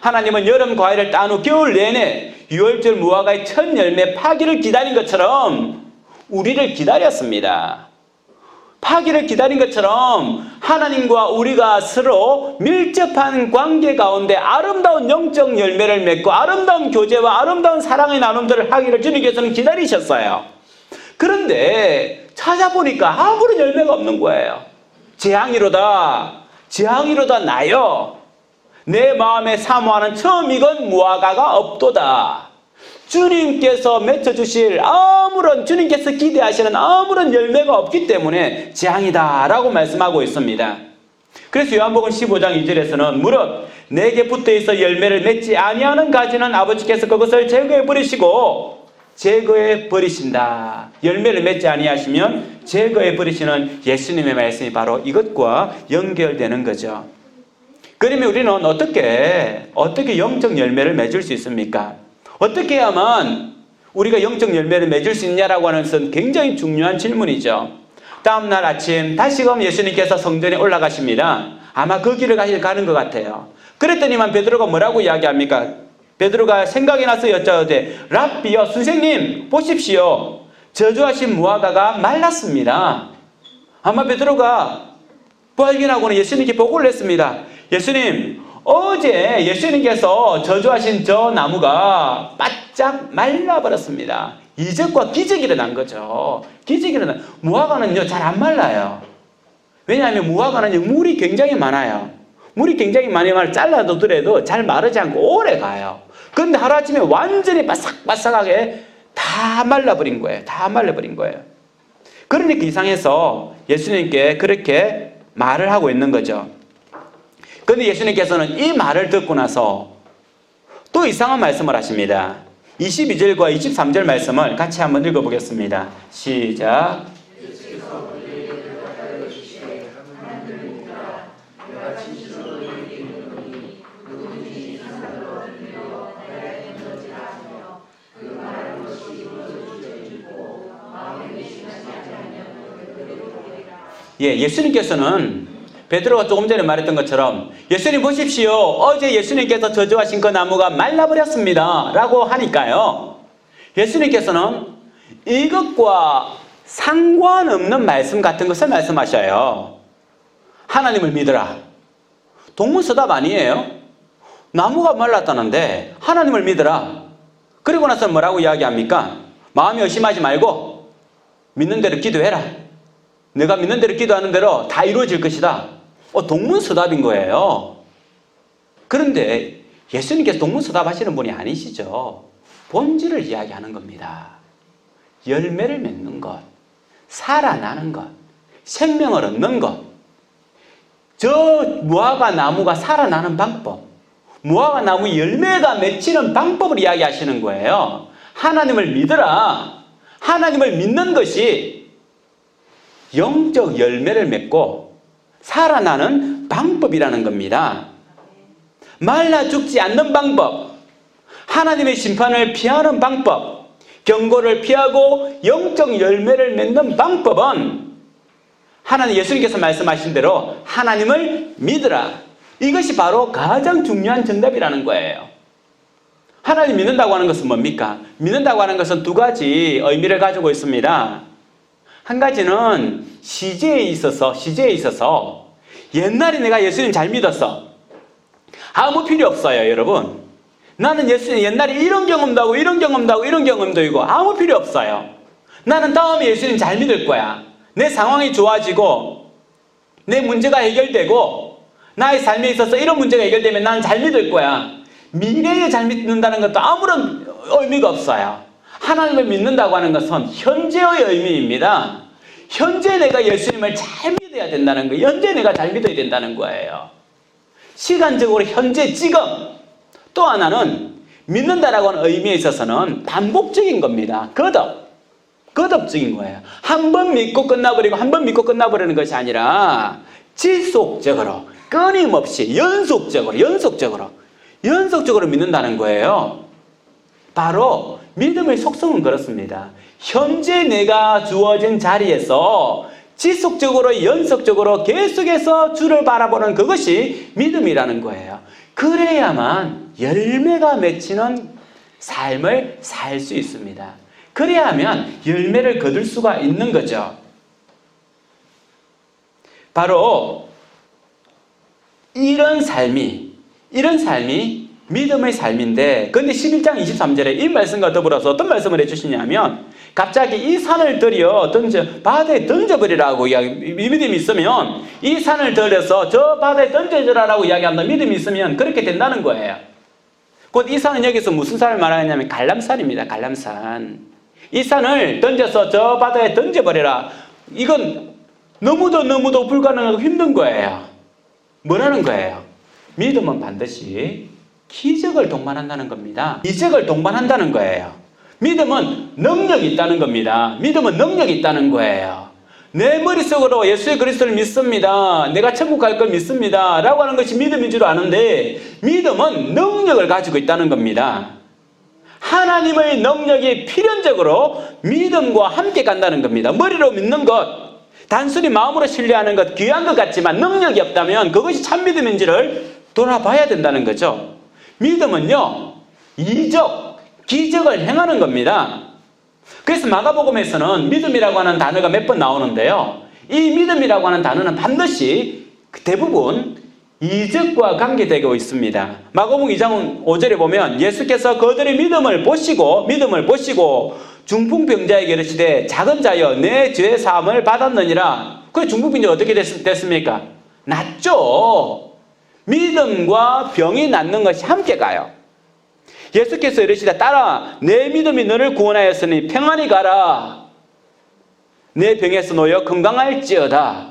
하나님은 여름 과일을 딴 후 겨울 내내 6월절 무화과의 첫 열매 파기를 기다린 것처럼 우리를 기다렸습니다. 파기를 기다린 것처럼 하나님과 우리가 서로 밀접한 관계 가운데 아름다운 영적 열매를 맺고 아름다운 교제와 아름다운 사랑의 나눔들을 하기를 주님께서는 기다리셨어요. 그런데 찾아보니까 아무런 열매가 없는 거예요. 재앙이로다 나여 내 마음에 사모하는 처음 익은 무화과가 없도다. 주님께서 맺어주실 주님께서 기대하시는 아무런 열매가 없기 때문에 재앙이다 라고 말씀하고 있습니다. 그래서 요한복음 15장 2절에서는 무릇 내게 붙어있어 열매를 맺지 아니하는 가지는 아버지께서 그것을 제거해 버리신다. 열매를 맺지 아니하시면 제거해 버리시는 예수님의 말씀이 바로 이것과 연결되는 거죠. 그러면 우리는 어떻게 영적 열매를 맺을 수 있습니까? 어떻게 해야만 우리가 영적 열매를 맺을 수 있냐라고 하는 것은 굉장히 중요한 질문이죠. 다음날 아침 다시금 예수님께서 성전에 올라가십니다. 아마 그 길을 가는 것 같아요. 그랬더니만 베드로가 뭐라고 이야기합니까? 베드로가 생각이 나서 여짜오되 랍비여 선생님 보십시오. 저주하신 무화과가 말랐습니다. 아마 베드로가 발견하고는 예수님께 보고를 했습니다. 예수님, 어제 예수님께서 저주하신 저 나무가 바짝 말라버렸습니다. 이적과 기적이 일어난 거죠. 무화과는요 잘 안 말라요. 왜냐하면 무화과는 물이 굉장히 많아요. 물이 굉장히 많이 잘라두더라도 잘 마르지 않고 오래 가요. 그런데 하루아침에 완전히 바삭바삭하게 다 말라버린 거예요. 다 말라버린 거예요. 그러니까 이상해서 예수님께 그렇게 말을 하고 있는 거죠. 그런데 예수님께서는 이 말을 듣고 나서 또 이상한 말씀을 하십니다. 22절과 23절 말씀을 같이 한번 읽어보겠습니다. 시작. 예수님께서는 베드로가 조금 전에 말했던 것처럼 예수님 보십시오. 어제 예수님께서 저주하신 그 나무가 말라버렸습니다. 라고 하니까요. 예수님께서는 이것과 상관없는 말씀 같은 것을 말씀하셔요. 하나님을 믿으라. 동문서답 아니에요. 나무가 말랐다는데 하나님을 믿으라. 그리고 나서 뭐라고 이야기합니까? 마음에 의심하지 말고 믿는 대로 기도해라. 내가 믿는 대로 기도하는 대로 다 이루어질 것이다. 동문서답인 거예요. 그런데 예수님께서 동문서답 하시는 분이 아니시죠. 본질을 이야기하는 겁니다. 열매를 맺는 것, 살아나는 것, 생명을 얻는 것. 저 무화과 나무가 살아나는 방법, 무화과 나무 열매가 맺히는 방법을 이야기하시는 거예요. 하나님을 믿으라. 하나님을 믿는 것이 영적 열매를 맺고 살아나는 방법이라는 겁니다. 말라 죽지 않는 방법, 하나님의 심판을 피하는 방법, 경고를 피하고 영적 열매를 맺는 방법은 하나님, 예수님께서 말씀하신 대로 하나님을 믿으라. 이것이 바로 가장 중요한 정답이라는 거예요. 하나님 믿는다고 하는 것은 뭡니까? 믿는다고 하는 것은 두 가지 의미를 가지고 있습니다. 한 가지는 시제에 있어서 옛날에 내가 예수님 잘 믿었어. 아무 필요 없어요, 여러분. 나는 예수님 옛날에 이런 경험도 하고 이런 경험도 하고 이런 경험도 있고 아무 필요 없어요. 나는 다음에 예수님 잘 믿을 거야. 내 상황이 좋아지고 내 문제가 해결되고 나의 삶에 있어서 이런 문제가 해결되면 나는 잘 믿을 거야. 미래에 잘 믿는다는 것도 아무런 의미가 없어요. 하나님을 믿는다고 하는 것은 현재의 의미입니다. 현재 내가 예수님을 잘 믿어야 된다는 거예요. 현재 내가 잘 믿어야 된다는 거예요. 시간적으로 현재 지금. 또 하나는 믿는다라고 하는 의미에 있어서는 반복적인 겁니다. 거듭적인 거예요. 한 번 믿고 끝나버리고 한 번 믿고 끝나버리는 것이 아니라 지속적으로 끊임없이 연속적으로 믿는다는 거예요. 바로 믿음의 속성은 그렇습니다. 현재 내가 주어진 자리에서 지속적으로 연속적으로 계속해서 주를 바라보는 그것이 믿음이라는 거예요. 그래야만 열매가 맺히는 삶을 살 수 있습니다. 그래야만 열매를 거둘 수가 있는 거죠. 바로 이런 삶이 믿음의 삶인데, 근데 11장 23절에 이 말씀과 더불어서 어떤 말씀을 해주시냐면, 갑자기 이 산을 들여 바다에 던져버리라고 믿음이 있으면, 이 산을 들여서 저 바다에 던져주라라고 이야기한다. 믿음이 있으면 그렇게 된다는 거예요. 곧 이 산은 여기서 무슨 산을 말하냐면 갈람산입니다. 갈람산. 이 산을 던져서 저 바다에 던져버려라. 이건 너무도 불가능하고 힘든 거예요. 뭐라는 거예요? 믿음은 반드시 기적을 동반한다는 겁니다. 기적을 동반한다는 거예요. 믿음은 능력이 있다는 겁니다. 믿음은 능력이 있다는 거예요. 내 머릿속으로 예수 그리스도를 믿습니다. 내가 천국 갈 걸 믿습니다. 라고 하는 것이 믿음인 줄 아는데, 믿음은 능력을 가지고 있다는 겁니다. 하나님의 능력이 필연적으로 믿음과 함께 간다는 겁니다. 머리로 믿는 것, 단순히 마음으로 신뢰하는 것, 귀한 것 같지만 능력이 없다면 그것이 참 믿음인지를 돌아봐야 된다는 거죠. 믿음은요, 이적, 기적을 행하는 겁니다. 그래서 마가복음에서는 믿음이라고 하는 단어가 몇 번 나오는데요. 이 믿음이라고 하는 단어는 반드시 대부분 이적과 관계되고 있습니다. 마가복음 2장 5절에 보면 예수께서 그들의 믿음을 보시고 중풍병자에게 이르시되 작은 자여 내 죄 사함을 받았느니라. 그래 중풍병자 어떻게 됐습니까? 낫죠. 믿음과 병이 낫는 것이 함께 가요. 예수께서 이르시되 딸아 내 믿음이 너를 구원하였으니 평안히 가라. 내 병에서 놓여 건강할지어다.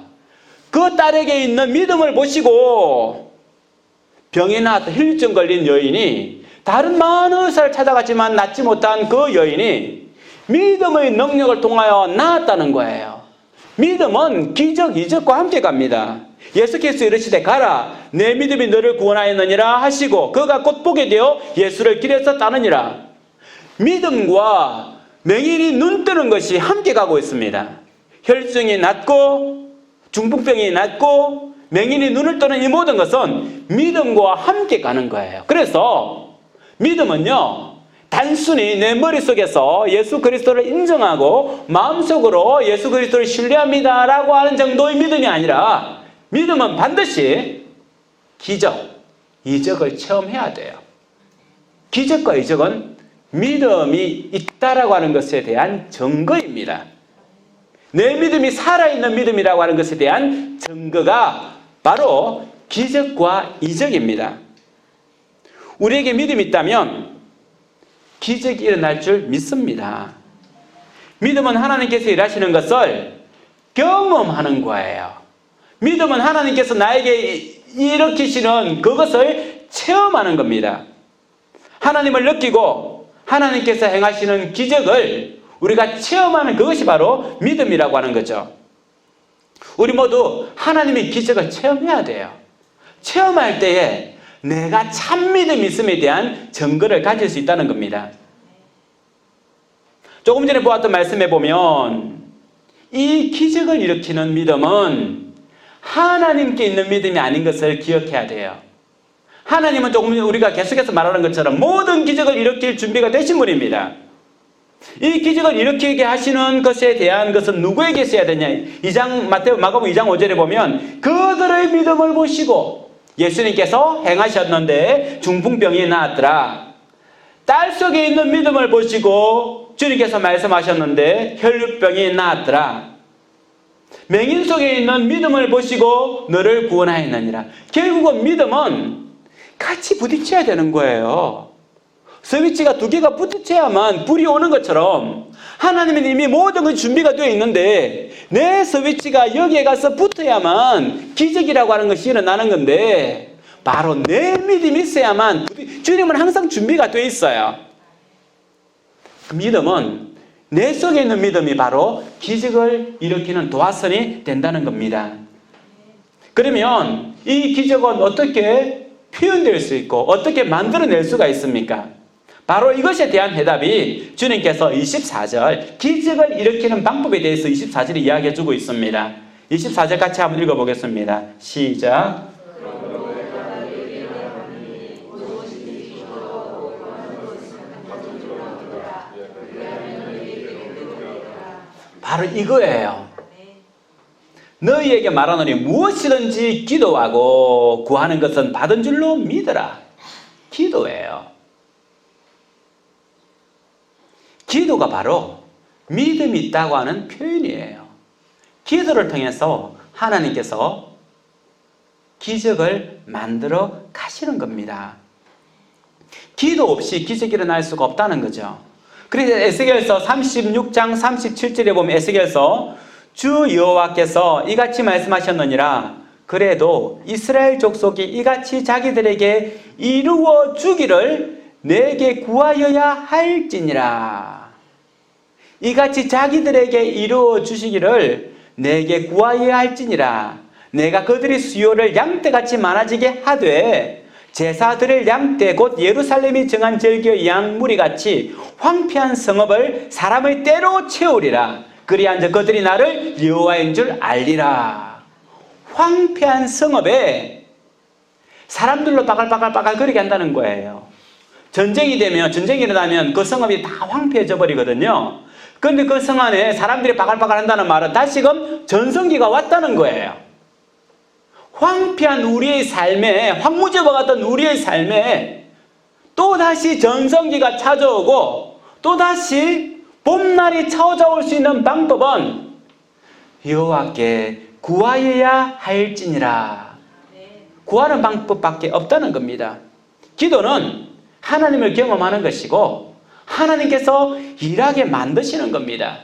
그 딸에게 있는 믿음을 보시고 병이 나서 혈류증 걸린 여인이 다른 많은 의사를 찾아갔지만 낫지 못한 그 여인이 믿음의 능력을 통하여 나았다는 거예요. 믿음은 기적, 이적과 함께 갑니다. 예수께서 이르시되 가라 내 믿음이 너를 구원하였느니라 하시고 그가 곧 보게 되어 예수를 길에서 따르니라. 믿음과 맹인이 눈 뜨는 것이 함께 가고 있습니다. 혈증이 낫고 중풍병이 낫고 맹인이 눈을 뜨는 이 모든 것은 믿음과 함께 가는 거예요. 그래서 믿음은요 단순히 내 머릿속에서 예수 그리스도를 인정하고 마음속으로 예수 그리스도를 신뢰합니다 라고 하는 정도의 믿음이 아니라 믿음은 반드시 기적, 이적을 체험해야 돼요. 기적과 이적은 믿음이 있다라고 하는 것에 대한 증거입니다. 내 믿음이 살아있는 믿음이라고 하는 것에 대한 증거가 바로 기적과 이적입니다. 우리에게 믿음이 있다면 기적이 일어날 줄 믿습니다. 믿음은 하나님께서 일하시는 것을 경험하는 거예요. 믿음은 하나님께서 나에게 일으키시는 그것을 체험하는 겁니다. 하나님을 느끼고 하나님께서 행하시는 기적을 우리가 체험하는 그것이 바로 믿음이라고 하는 거죠. 우리 모두 하나님의 기적을 체험해야 돼요. 체험할 때에 내가 참 믿음이 있음에 대한 증거를 가질 수 있다는 겁니다. 조금 전에 보았던 말씀에 보면 이 기적을 일으키는 믿음은 하나님께 있는 믿음이 아닌 것을 기억해야 돼요. 하나님은 조금 우리가 계속해서 말하는 것처럼 모든 기적을 일으킬 준비가 되신 분입니다. 이 기적을 일으키게 하시는 것에 대한 것은 누구에게 있어야 되냐? 마가복음 2장 5절에 보면 그들의 믿음을 보시고 예수님께서 행하셨는데 중풍병이 나았더라. 딸 속에 있는 믿음을 보시고 주님께서 말씀하셨는데 혈류병이 나았더라. 맹인 속에 있는 믿음을 보시고 너를 구원하였느니라. 결국은 믿음은 같이 부딪혀야 되는 거예요. 스위치가 두 개가 부딪혀야만 불이 오는 것처럼 하나님은 이미 모든 것 준비가 되어 있는데 내 스위치가 여기에 가서 붙어야만 기적이라고 하는 것이 일어나는 건데 바로 내 믿음이 있어야만 주님은 항상 준비가 되어 있어요. 그 믿음은 내 속에 있는 믿음이 바로 기적을 일으키는 도화선이 된다는 겁니다. 그러면 이 기적은 어떻게 표현될 수 있고 어떻게 만들어낼 수가 있습니까? 바로 이것에 대한 해답이 주님께서 24절 기적을 일으키는 방법에 대해서 24절에 이야기해 주고 있습니다. 24절 같이 한번 읽어보겠습니다. 시작. 바로 이거예요. 너희에게 말하노니 무엇이든지 기도하고 구하는 것은 받은 줄로 믿어라. 기도예요. 기도가 바로 믿음이 있다고 하는 표현이에요. 기도를 통해서 하나님께서 기적을 만들어 가시는 겁니다. 기도 없이 기적이 일어날 수가 없다는 거죠. 그래서 에스겔서 36장 37절에 보면 에스겔서 주 여호와께서 이같이 말씀하셨느니라. 그래도 이스라엘 족속이 이같이 자기들에게 이루어 주기를 내게 구하여야 할지니라. 이같이 자기들에게 이루어 주시기를 내게 구하여야 할지니라. 내가 그들의 수요를 양떼같이 많아지게 하되 제사 드릴 양떼 곧 예루살렘이 정한 절기의 양 무리같이 황폐한 성읍을 사람의 때로 채우리라. 그리한즉 그들이 나를 여호와인 줄 알리라. 황폐한 성읍에 사람들로 바글바글 거리게 한다는 거예요. 전쟁이 일어나면 그 성읍이 다 황폐해져 버리거든요. 그런데 그 성 안에 사람들이 바글바글 한다는 말은 다시금 전성기가 왔다는 거예요. 황폐한 우리의 삶에, 황무지와 같은 우리의 삶에 또다시 전성기가 찾아오고 또다시 봄날이 찾아올 수 있는 방법은 여호와께 구하여야 할지니라. 구하는 방법밖에 없다는 겁니다. 기도는 하나님을 경험하는 것이고 하나님께서 일하게 만드시는 겁니다.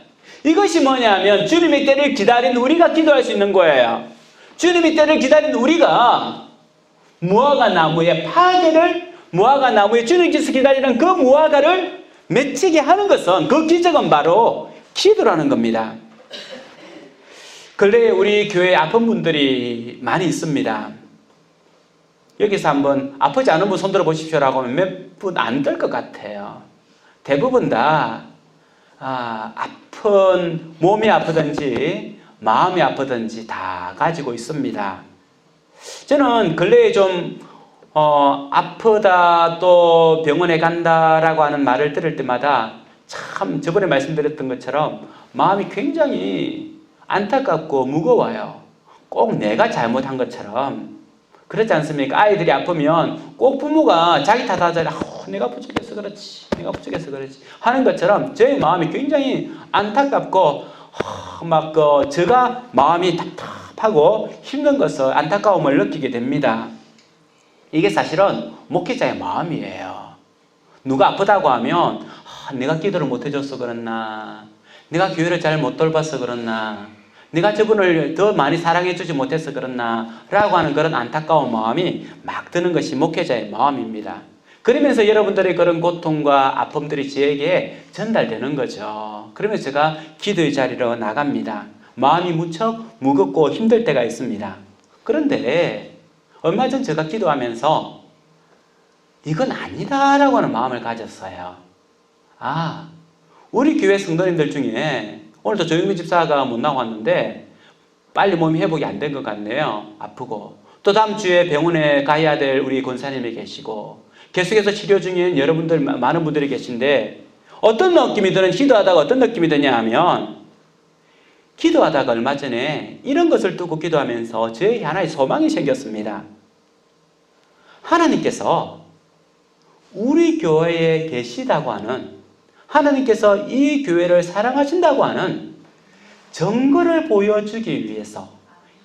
이것이 뭐냐면 주님의 때를 기다린 우리가 기도할 수 있는 거예요. 주님의 때를 기다린 우리가 무화과 나무의 파괴를, 무화과 나무에 주님께서 기다리는 그 무화과를 맺히게 하는 것은, 그 기적은 바로 기도라는 겁니다. 근래에 우리 교회에 아픈 분들이 많이 있습니다. 여기서 한번 아프지 않은 분 손들어 보십시오라고 하면 몇 분 안 될 것 같아요. 대부분 다 아픈, 몸이 아프든지 마음이 아프든지 다 가지고 있습니다. 저는 근래에 좀 아프다 또 병원에 간다라고 하는 말을 들을 때마다 참 저번에 말씀드렸던 것처럼 마음이 굉장히 안타깝고 무거워요. 꼭 내가 잘못한 것처럼. 그렇지 않습니까? 아이들이 아프면 꼭 부모가 자기 탓하잖아요. 내가 부족해서 그렇지, 내가 부족해서 그렇지 하는 것처럼 저의 마음이 굉장히 안타깝고 막 제가 마음이 답답하고 힘든 것을, 안타까움을 느끼게 됩니다. 이게 사실은 목회자의 마음이에요. 누가 아프다고 하면 내가 기도를 못 해줘서 그렇나, 내가 교회를 잘 못 돌봐서 그렇나, 내가 저분을 더 많이 사랑해 주지 못해서 그렇나 라고 하는 그런 안타까운 마음이 막 드는 것이 목회자의 마음입니다. 그러면서 여러분들의 그런 고통과 아픔들이 저에게 전달되는 거죠. 그러면서 제가 기도의 자리로 나갑니다. 마음이 무척 무겁고 힘들 때가 있습니다. 그런데 얼마 전 제가 기도하면서 이건 아니다라고 하는 마음을 가졌어요. 우리 교회 성도님들 중에 오늘도 조영민 집사가 못 나왔는데 빨리 몸이 회복이 안 된 것 같네요. 아프고. 또 다음 주에 병원에 가야 될 우리 권사님이 계시고 계속해서 치료 중인 여러분들, 많은 분들이 계신데 어떤 느낌이 드는, 기도하다가 어떤 느낌이 드냐 하면, 기도하다가 얼마 전에 이런 것을 두고 기도하면서 저에게 하나의 소망이 생겼습니다. 하나님께서 우리 교회에 계시다고 하는, 하나님께서 이 교회를 사랑하신다고 하는 증거를 보여주기 위해서,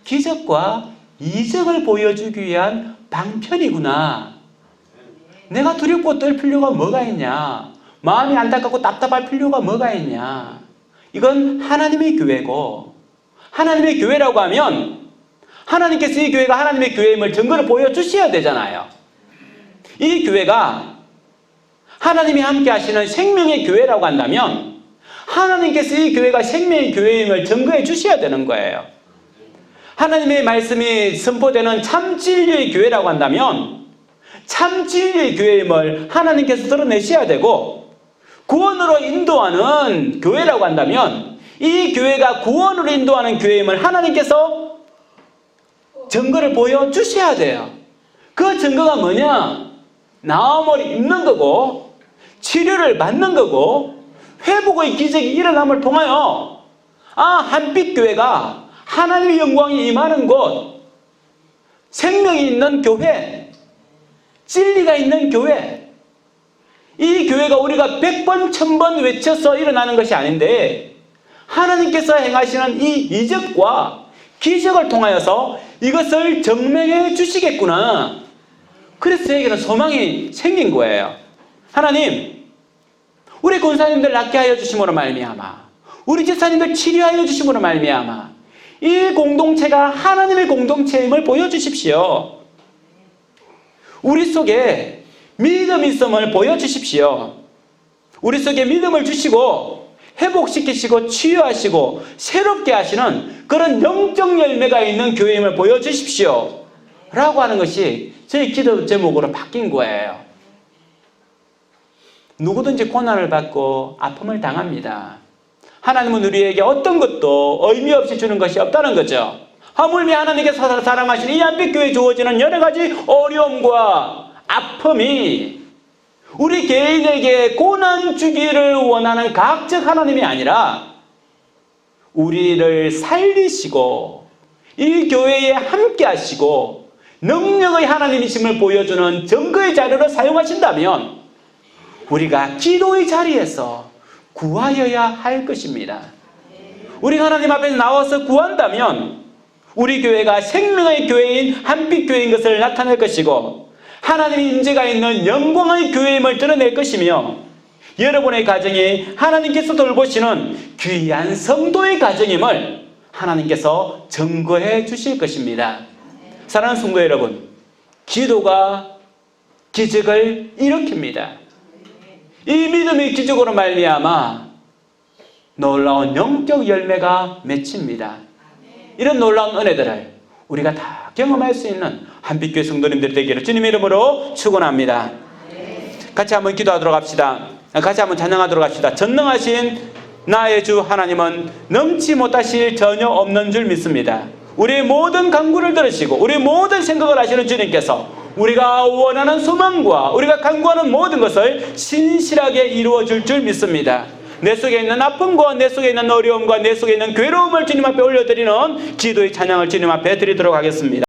기적과 이적을 보여주기 위한 방편이구나. 내가 두렵고 떨 필요가 뭐가 있냐, 마음이 안타깝고 답답할 필요가 뭐가 있냐. 이건 하나님의 교회고, 하나님의 교회라고 하면 하나님께서 이 교회가 하나님의 교회임을 증거를 보여주셔야 되잖아요. 이 교회가 하나님이 함께 하시는 생명의 교회라고 한다면 하나님께서 이 교회가 생명의 교회임을 증거해 주셔야 되는 거예요. 하나님의 말씀이 선포되는 참 진리의 교회라고 한다면 참 진리의 교회임을 하나님께서 드러내셔야 되고, 구원으로 인도하는 교회라고 한다면 이 교회가 구원으로 인도하는 교회임을 하나님께서 증거를 보여주셔야 돼요. 그 증거가 뭐냐? 나음을 입는 거고, 치료를 받는 거고, 회복의 기적이 일어남을 통하여 한빛교회가 하나님의 영광이 임하는 곳, 생명이 있는 교회, 진리가 있는 교회, 이 교회가 우리가 100번, 1000번 외쳐서 일어나는 것이 아닌데 하나님께서 행하시는 이 이적과 기적을 통하여서 이것을 증명해 주시겠구나. 그래서 저에게는 소망이 생긴 거예요. 하나님, 우리 권사님들 낫게 하여 주심으로 말미암아, 우리 집사님들 치료하여 주심으로 말미암아 이 공동체가 하나님의 공동체임을 보여주십시오. 우리 속에 믿음 있음을 보여주십시오. 우리 속에 믿음을 주시고 회복시키시고 치유하시고 새롭게 하시는 그런 영적 열매가 있는 교회임을 보여주십시오 라고 하는 것이 저희 기도 제목으로 바뀐 거예요. 누구든지 고난을 받고 아픔을 당합니다. 하나님은 우리에게 어떤 것도 의미 없이 주는 것이 없다는 거죠. 하물며 하나님께서 사랑하시는 이 한빛교회에 주어지는 여러 가지 어려움과 아픔이 우리 개인에게 고난 주기를 원하는 가학적 하나님이 아니라 우리를 살리시고 이 교회에 함께 하시고 능력의 하나님이심을 보여주는 증거의 자료로 사용하신다면 우리가 기도의 자리에서 구하여야 할 것입니다. 우리가 하나님 앞에 나와서 구한다면 우리 교회가 생명의 교회인 한빛교회인 것을 나타낼 것이고 하나님의 임재가 있는 영광의 교회임을 드러낼 것이며 여러분의 가정이 하나님께서 돌보시는 귀한 성도의 가정임을 하나님께서 증거해 주실 것입니다. 사랑하는 성도 여러분, 기도가 기적을 일으킵니다. 이 믿음의 기적으로 말미암아 놀라운 영적 열매가 맺힙니다. 이런 놀라운 은혜들을 우리가 다 경험할 수 있는 한빛교회 성도님들이 되기를 주님의 이름으로 축원합니다. 같이 한번 기도하도록 합시다. 같이 한번 찬양하도록 합시다. 전능하신 나의 주 하나님은 넘지 못하실 전혀 없는 줄 믿습니다. 우리의 모든 간구를 들으시고 우리의 모든 생각을 하시는 주님께서 우리가 원하는 소망과 우리가 간구하는 모든 것을 신실하게 이루어 줄 믿습니다. 내 속에 있는 아픔과 내 속에 있는 어려움과 내 속에 있는 괴로움을 주님 앞에 올려드리는 기도의 찬양을 주님 앞에 드리도록 하겠습니다.